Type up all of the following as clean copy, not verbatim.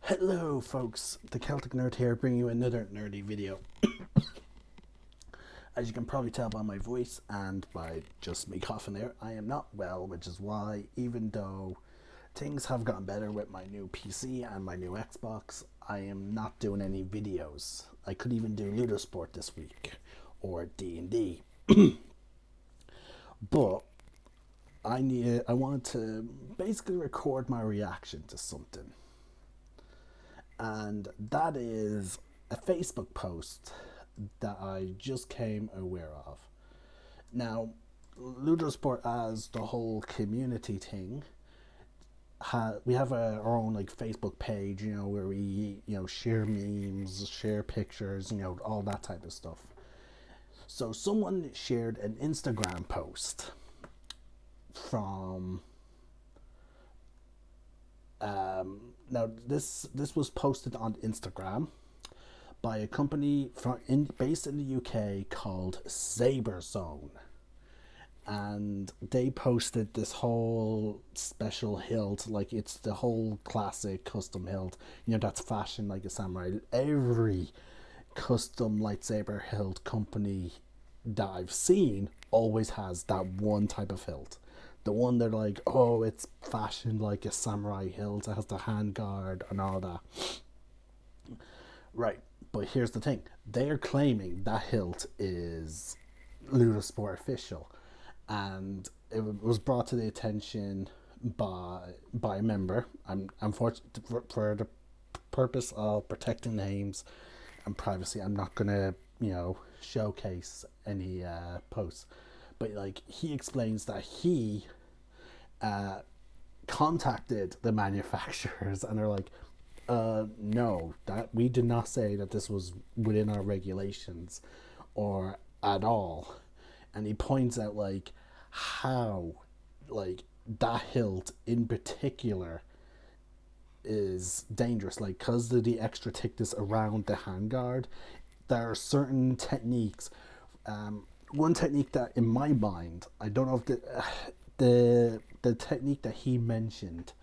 Hello folks, the Celtic Nerd here, bringing you another nerdy video. As you can probably tell by my voice and by just me coughing there, I am not well, which is why, even though things have gotten better with my new PC and my new Xbox, I am not doing any videos. I could even do Ludosport this week, or D&D, but I want to basically record my reaction to something, and that is a Facebook post that I just came aware of. Now, Ludosport as the whole community thing, we have our own like Facebook page, where we share memes, share pictures, all that type of stuff. So someone shared an Instagram post from now this was posted on Instagram by a company based in the UK called Saberzone, and they posted this whole special hilt, like it's the whole classic custom hilt, that's fashioned like a samurai. Every custom lightsaber hilt company that I've seen always has that one type of hilt. The one they're like, oh, it's fashioned like a samurai hilt, it has the hand guard and all that. Right, but here's the thing. They're claiming that hilt is Ludosport official, and it was brought to the attention by a member. I'm for the purpose of protecting names and privacy, I'm not gonna showcase any posts, but like he explains that he contacted the manufacturers and they're like, no, that we did not say that this was within our regulations or at all. And he points out like how like that hilt in particular is dangerous, like because of the extra thickness around the handguard. There are certain techniques. One technique that, in my mind, I don't know if the technique that he mentioned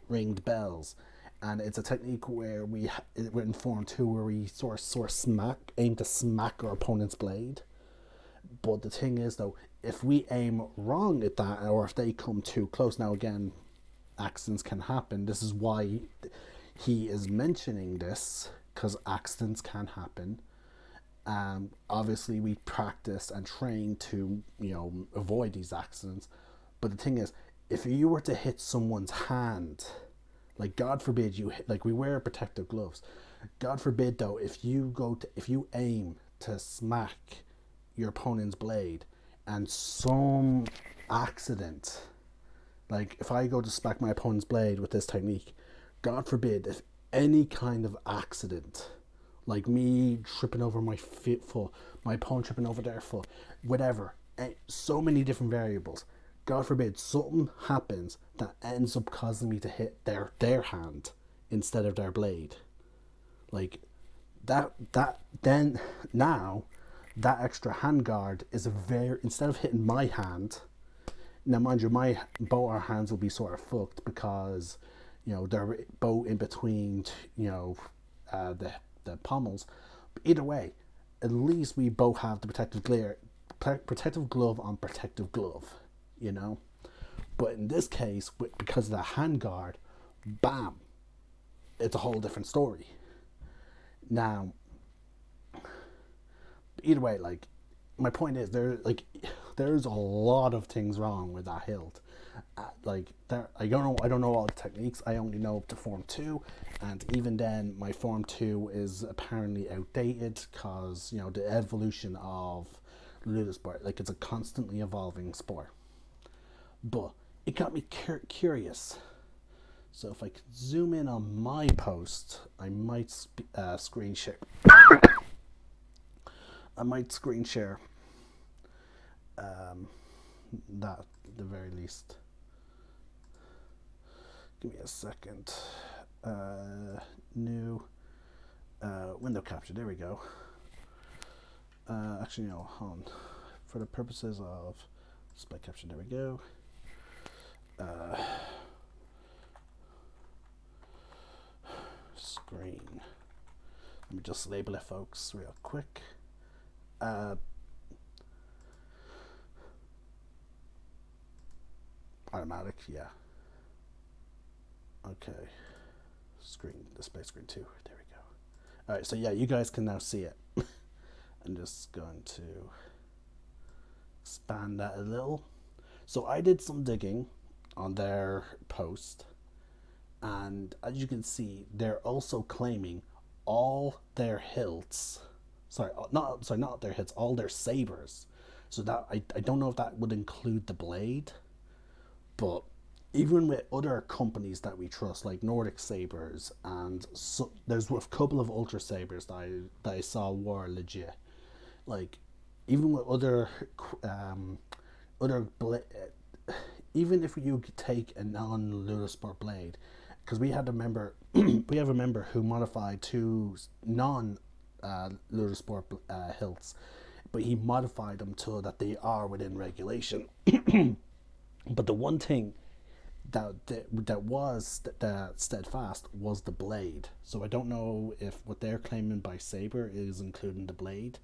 ringed bells, and it's a technique where we're in Form 2 where we sort of aim to smack our opponent's blade. But the thing is though, if we aim wrong at that, or if they come too close, now again, accidents can happen. This is why he is mentioning this, because accidents can happen. Obviously we practice and train to avoid these accidents, but the thing is, if you were to hit someone's hand, like God forbid you hit, like we wear protective gloves, God forbid though, if you aim to smack your opponent's blade and some accident, like if I go to smack my opponent's blade with this technique, God forbid, if any kind of accident, like me tripping over my foot, my opponent tripping over their foot, whatever, so many different variables, God forbid something happens that ends up causing me to hit their hand instead of their blade, like that then now that extra hand guard is instead of hitting my hand. Now mind you, both our hands will be sort of fucked because they're both in between the pommels, but either way, at least we both have the protective glove on protective glove, but in this case, because of the hand guard, bam, it's a whole different story. Now either way, like my point is, there's a lot of things wrong with that hilt. I don't know all the techniques. I only know up to Form 2, and even then my Form 2 is apparently outdated because the evolution of Ludosport, like it's a constantly evolving sport. But it got me curious. So if I could zoom in on my post, I might screen share. I might screen share that at the very least. Give me a second. New window capture. There we go. Actually, no, hold on. For the purposes of display capture, there we go. screen. Let me just label it, folks, real quick. Automatic, yeah. Okay. Screen, display screen 2. There we go. Alright, so yeah, you guys can now see it. I'm just going to expand that a little. So I did some digging on their post, and as you can see, they're also claiming all their hilts. Not their hilts, all their sabers. So that I don't know if that would include the blade, but even with other companies that we trust, like Nordic Sabers, and so, there's a couple of Ultra Sabers that I saw were legit. Like, even with even if you take a non-Ludosport blade, because we had a member, we have a member who modified two non-Ludosport hilts, but he modified them so that they are within regulation. But the one thing that was steadfast was the blade. So I don't know if what they're claiming by saber is including the blade.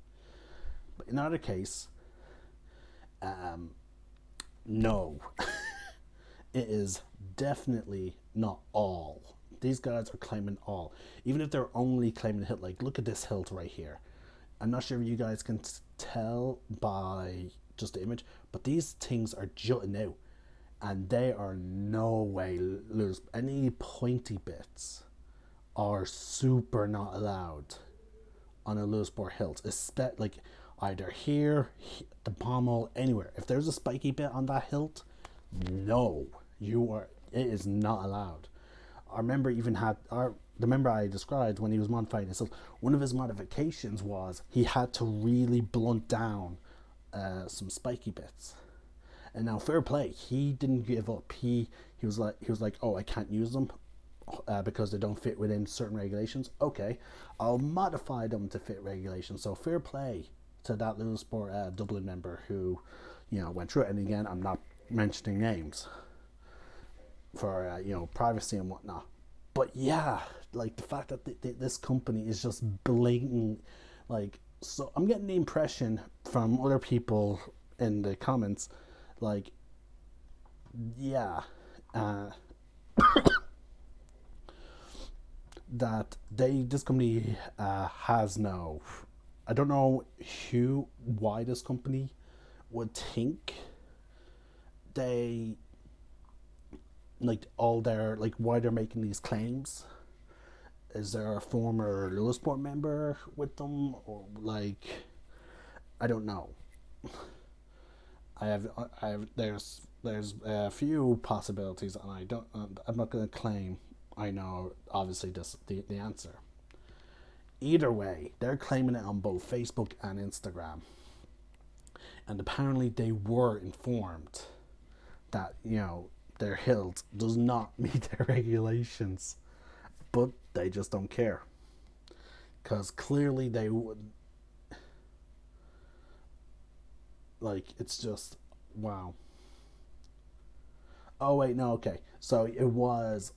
But in either case, no, it is definitely not all. These guys are claiming all, even if they're only claiming a hilt. Like, look at this hilt right here. I'm not sure if you guys can tell by just the image, but these things are jutting out, and they are no way loose. Any pointy bits are super not allowed on a Ludosport hilt, like either here, the pommel, anywhere. If there's a spiky bit on that hilt, no, it is not allowed. Our member even had the member I described when he was modifying his hilt. One of his modifications was he had to really blunt down some spiky bits. And now, fair play, he didn't give up. He was like, oh, I can't use them because they don't fit within certain regulations. Okay, I'll modify them to fit regulations. So fair play to that Ludosport Dublin member who, went through it. And again, I'm not mentioning names for privacy and whatnot. But yeah, like the fact that this company is just blatant, like, so I'm getting the impression from other people in the comments, like, yeah, that this company has no, I don't know why this company would think they, like, all their, like, why they're making these claims. Is there a former Ludosport member with them, or like, I don't know. There's a few possibilities, and I'm not going to claim I know obviously the answer. Either way, they're claiming it on both Facebook and Instagram, and apparently they were informed that their hilt does not meet their regulations, but they just don't care, because clearly they would. Like, it's just, wow. Oh wait, no, okay. So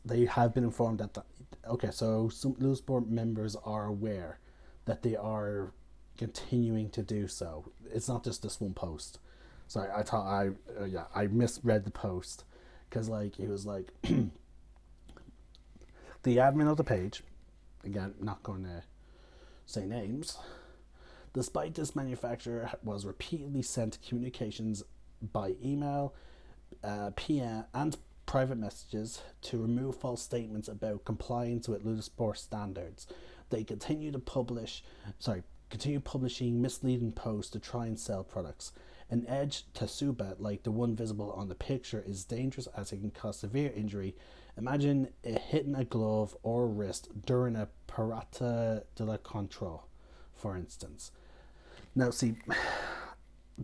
they have been informed that okay, so some Ludosport members are aware that they are continuing to do so. It's not just this one post. Sorry, I thought I misread the post, because like it was like the admin of the page, again, not going to say names. Despite this, manufacturer was repeatedly sent communications by email, PM, and private messages to remove false statements about compliance with Ludosport standards. They continue publishing misleading posts to try and sell products. An edge Tsuba, like the one visible on the picture, is dangerous as it can cause severe injury. Imagine it hitting a glove or wrist during a parata de la control, for instance. Now, see,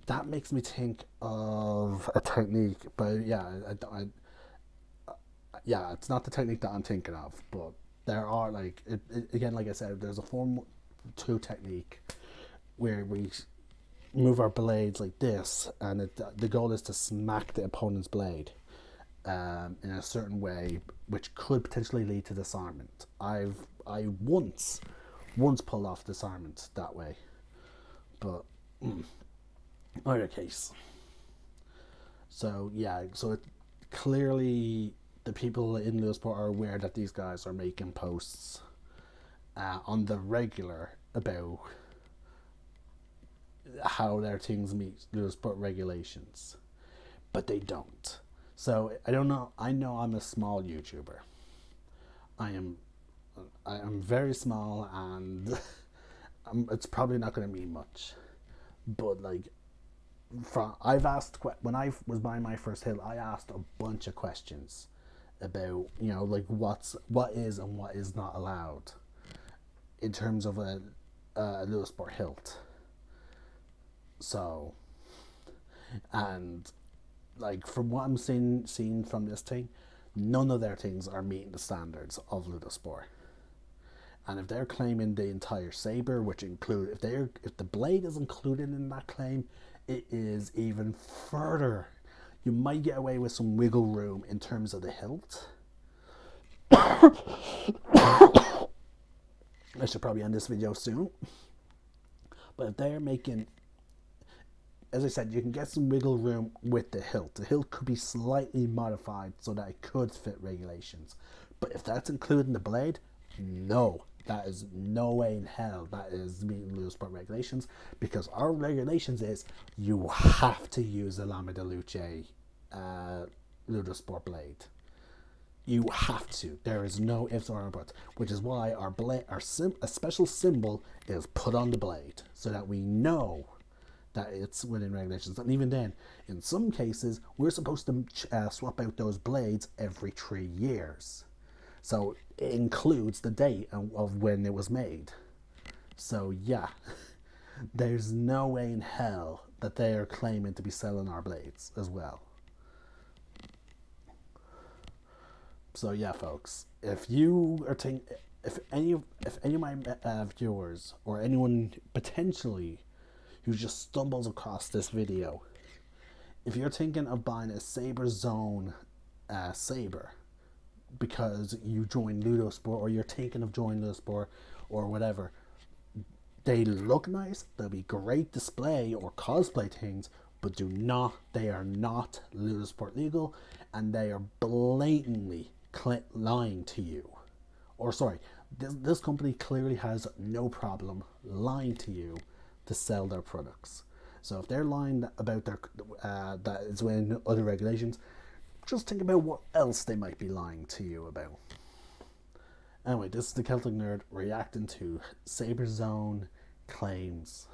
that makes me think of a technique, but yeah, it's not the technique that I'm thinking of, but there are, like, again, like I said, there's a Form 2 technique where we move our blades like this, and the goal is to smack the opponent's blade in a certain way, which could potentially lead to disarmament. I've I once pulled off disarmament that way, but either case. So yeah, so it, clearly the people in Lewisport are aware that these guys are making posts on the regular about how their things meet Lewisport regulations, but they don't. So I don't know. I know I'm a small YouTuber. I am very small, and it's probably not going to mean much. But like, I've asked when I was buying my first hill, I asked a bunch of questions about like what is and what is not allowed in terms of a Lewisport hilt. So, and like from what I'm seeing from this thing, none of their things are meeting the standards of Ludosport. And if they're claiming the entire saber, which include if the blade is included in that claim, it is even further. You might get away with some wiggle room in terms of the hilt. I should probably end this video soon. But if they're making, as I said, you can get some wiggle room with the hilt. The hilt could be slightly modified so that it could fit regulations. But if that's including the blade, no. That is no way in hell that is meeting Ludosport regulations, because our regulations is you have to use a Lama de Luce Ludosport blade. You have to. There is no ifs or buts, which is why a special symbol is put on the blade so that we know that it's within regulations. And even then, in some cases, we're supposed to swap out those blades every 3 years. So it includes the date of when it was made. So yeah, there's no way in hell that they are claiming to be selling our blades as well. So yeah, folks, if you are if any of my viewers or anyone potentially who just stumbles across this video, if you're thinking of buying a Saberzone saber because you joined Ludosport, or you're thinking of joining Ludosport or whatever, they look nice, they'll be great display or cosplay things, but they are not Ludosport legal, and they are blatantly lying to you. Or sorry, this company clearly has no problem lying to you to sell their products. So if they're lying about their that is within other regulations, just think about what else they might be lying to you about. Anyway, this is the Celtic Nerd reacting to Saberzone claims.